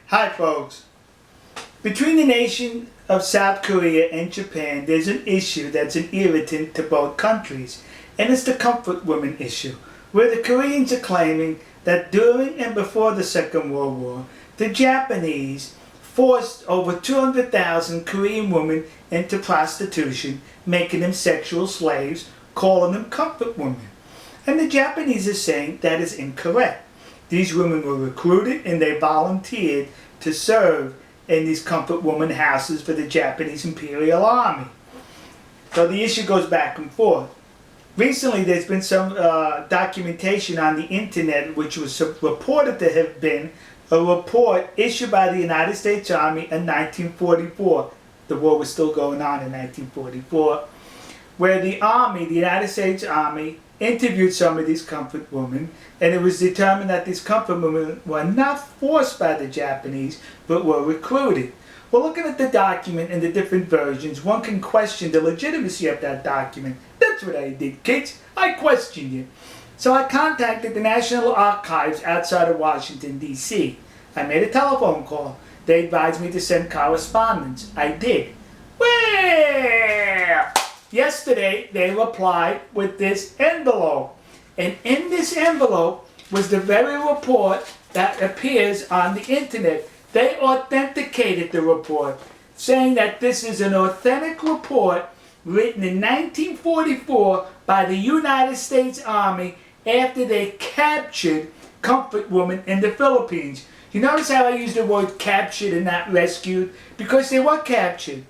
Hi folks. Between the nation of South Korea and Japan, there's an issue that's an irritant to both countries, and it's the comfort woman issue, where the Koreans are claiming that during and before the Second World War, the Japanese forced over 200,000 Korean women into prostitution, making them sexual slaves, calling them comfort women. And the Japanese are saying that is incorrect. These women were recruited and they volunteered to serve in these comfort woman houses for the Japanese Imperial Army. So the issue goes back and forth. Recently there's been some documentation on the internet which was reported to have been a report issued by the United States Army in 1944. The war was still going on in 1944, where the Army, the United States Army, interviewed some of these comfort women, and it was determined that these comfort women were not forced by the Japanese, but were recruited. Well, looking at the document and the different versions, one can question the legitimacy of that document. That's what I did, kids. I questioned it. So I contacted the National Archives outside of Washington, D.C. I made a telephone call. They advised me to send correspondence. I did. Well, yesterday they replied with this envelope. And in this envelope was the very report that appears on the internet. They authenticated the report, saying that this is an authentic report written in 1944 by the United States Army after they captured comfort women in the Philippines. You notice how I use the word captured and not rescued? Because they were captured.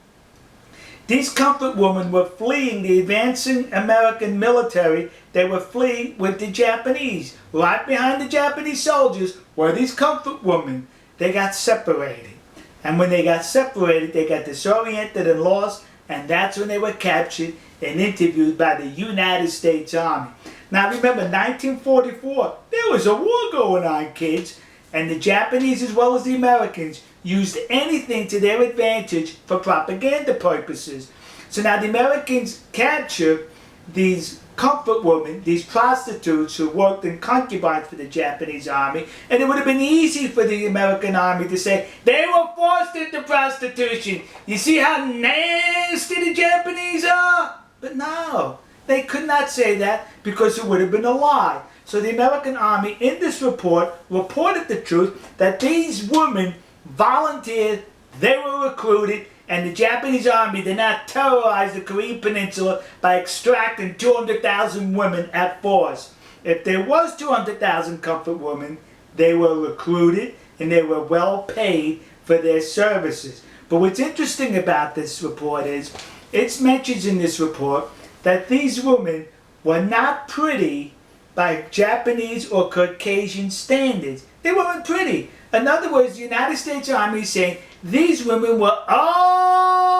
These comfort women were fleeing the advancing American military. They were fleeing with the Japanese. Right behind the Japanese soldiers were these comfort women. They got separated. And when they got separated, they got disoriented and lost, and that's when they were captured and interviewed by the United States Army. Now remember, 1944, there was a war going on, kids, and the Japanese as well as the Americans used anything to their advantage for propaganda purposes. So now the Americans captured these comfort women, these prostitutes who worked in concubines for the Japanese army, and it would have been easy for the American army to say, they were forced into prostitution. You see how nasty the Japanese are? But no, they could not say that because it would have been a lie. So the American army in this report reported the truth that these women volunteered, they were recruited, and the Japanese army did not terrorize the Korean peninsula by extracting 200,000 women at force. If there was 200,000 comfort women, they were recruited and they were well paid for their services. But what's interesting about this report is, it mentions in this report that these women were not pretty by Japanese or Caucasian standards. They weren't pretty. In other words, the United States Army is saying these women were ugly.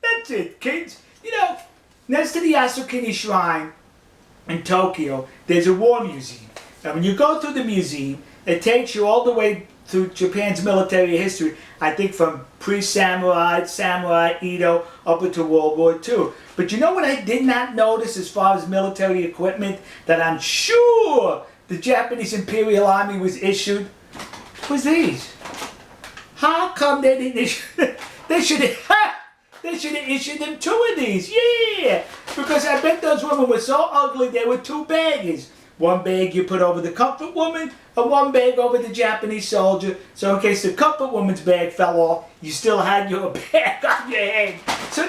That's it, kids. You know, next to the Yasukuni Shrine in Tokyo, there's a war museum. And when you go through the museum, it takes you all the way through Japan's military history, I think from pre-samurai, samurai, Edo, up into World War II. But you know what I did not notice as far as military equipment that I'm sure the Japanese Imperial Army was issued? Was these. How come they didn't issue? They should have issued them 2 of these. Yeah, because I bet those women were so ugly they were 2 baggers. 1 bag you put over the comfort woman, and 1 bag over the Japanese soldier. So in case the comfort woman's bag fell off, you still had your bag on your head. So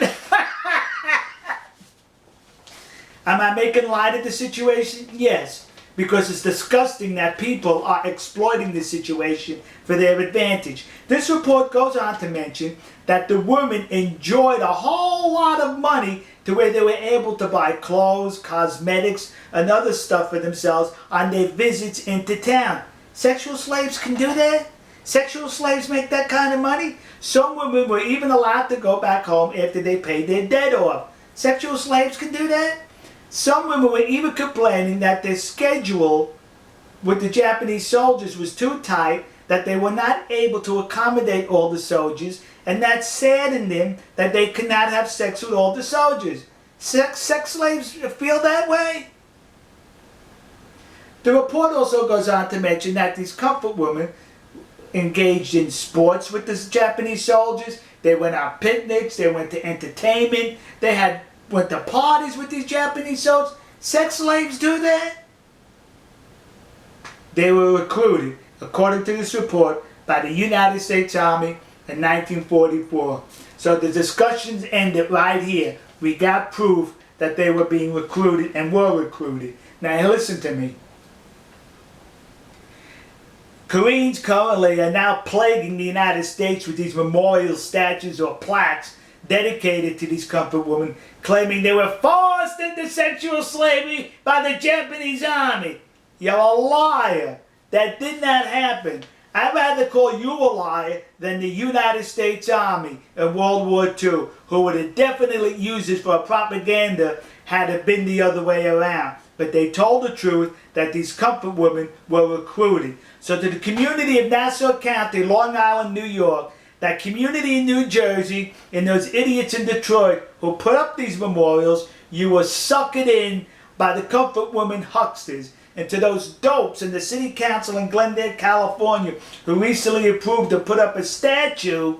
am I making light of the situation? Yes. Because it's disgusting that people are exploiting this situation for their advantage. This report goes on to mention that the women enjoyed a whole lot of money to where they were able to buy clothes, cosmetics, and other stuff for themselves on their visits into town. Sexual slaves can do that? Sexual slaves make that kind of money? Some women were even allowed to go back home after they paid their debt off. Sexual slaves can do that? Some women were even complaining that their schedule with the Japanese soldiers was too tight, that they were not able to accommodate all the soldiers, and that saddened them that they could not have sex with all the soldiers. Sex slaves feel that way? The report also goes on to mention that these comfort women engaged in sports with the Japanese soldiers. They went on picnics. They went to entertainment. They went to parties with these Japanese soldiers. Sex slaves do that? They were recruited, according to this report, by the United States Army in 1944. So the discussions ended right here. We got proof that they were being recruited and were recruited. Now listen to me. Koreans currently are now plaguing the United States with these memorial statues or plaques dedicated to these comfort women, claiming they were forced into sexual slavery by the Japanese army. You're a liar. That did not happen. I'd rather call you a liar than the United States Army in World War II, who would have definitely used it for propaganda had it been the other way around. But they told the truth that these comfort women were recruited. So to the community of Nassau County, Long Island, New York, that community in New Jersey, and those idiots in Detroit who put up these memorials, you were suckered in by the comfort women hucksters. And to those dopes in the city council in Glendale, California, who recently approved to put up a statue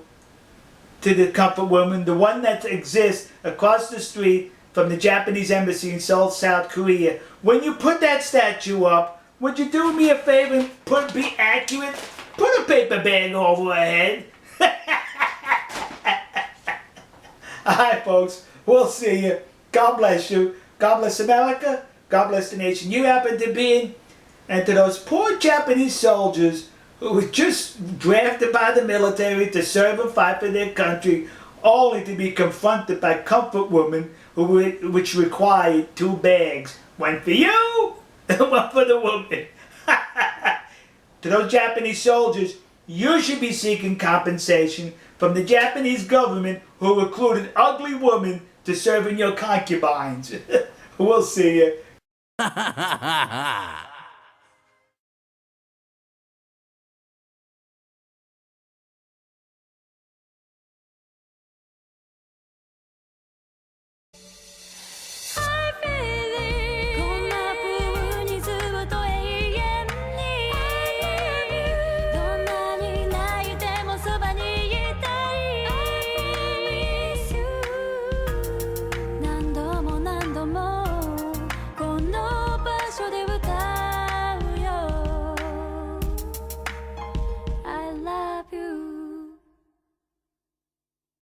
to the comfort woman, the one that exists across the street from the Japanese embassy in Seoul, South Korea. When you put that statue up, would you do me a favor and be accurate? Put a paper bag over her head. Alright folks, we'll see you. God bless you. God bless America. God bless the nation you happen to be in. And to those poor Japanese soldiers who were just drafted by the military to serve and fight for their country, only to be confronted by comfort women which required 2 bags. One for you and one for the woman. To those Japanese soldiers, you should be seeking compensation from the Japanese government who recruited ugly women to serve in your concubines. We'll see you.